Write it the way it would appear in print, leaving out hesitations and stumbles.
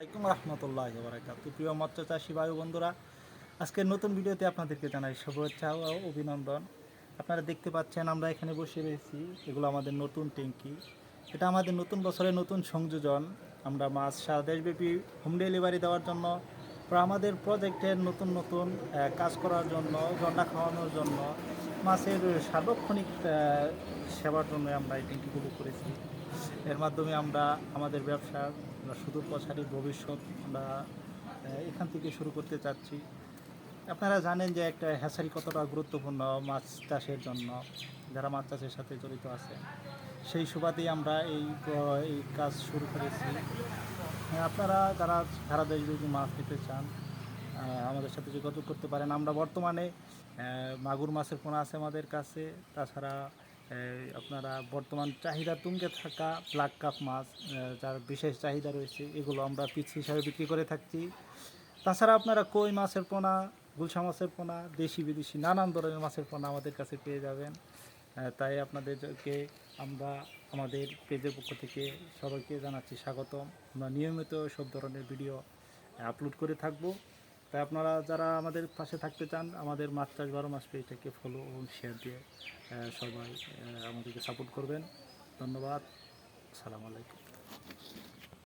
আসসালামাইকুম রহমতুল্লাহ বারাকাতুহু। প্রিয় মৎস্য চাষী ভাই বন্ধুরা, আজকের নতুন ভিডিওতে আপনাদেরকে জানাই শুভেচ্ছা ও অভিনন্দন। আপনারা দেখতে পাচ্ছেন আমরা এখানে বসে রয়েছি, এগুলো আমাদের নতুন ট্যাঙ্কি। এটা আমাদের নতুন বছরের নতুন সংযোজন। আমরা মাছ সারা দেশব্যাপী হোম ডেলিভারি দেওয়ার জন্য বা আমাদের প্রজেক্টের নতুন নতুন কাজ করার জন্য, জন্ডা খাওয়ানোর জন্য, মাছের সার্বক্ষণিক সেবার জন্য আমরা এই ট্যাঙ্কিগুলো করেছি। এর মাধ্যমে আমরা আমাদের ব্যবসার সুদূর প্রসারী ভবিষ্যৎ আমরা এখান থেকে শুরু করতে চাচ্ছি। আপনারা জানেন যে একটা হ্যাচারি কতটা গুরুত্বপূর্ণ মাছ চাষের জন্য, যারা মাছ চাষের সাথে জড়িত আছে। সেই সুবাদেই আমরা এই কাজ শুরু করেছি। আপনারা যারা সারা দেশব্যাপী মাছ নিতে চান আমাদের সাথে যোগাযোগ করতে পারেন। আমরা বর্তমানে মাগুর মাছের পোনা আছে আমাদের কাছে, তাছাড়া আপনারা বর্তমান চাহিদা তুঙ্গে থাকা ব্ল্যাক কাপ মাছ, যার বিশেষ চাহিদা রয়েছে, এগুলো আমরা পিস হিসাবে বিক্রি করে থাকছি। তাছাড়া আপনারা কই মাছের পোনা, গুলশা মাছের পোনা, দেশি বিদেশি নানান ধরনের মাছের পোনা আমাদের কাছে পেয়ে যাবেন। তাই আপনাদেরকে আমরা আমাদের পেজের পক্ষ থেকে সবাইকে জানাচ্ছি স্বাগতম। আমরা নিয়মিত সব ধরনের ভিডিও আপলোড করে থাকব। তাই আপনারা যারা আমাদের পাশে থাকতে চান, আমাদের মাছ চাষ 12 মাস পেজটাকে ফলো এবং শেয়ার দিয়ে সবাই আমাদেরকে সাপোর্ট করবেন। ধন্যবাদ। আসসালামু আলাইকুম।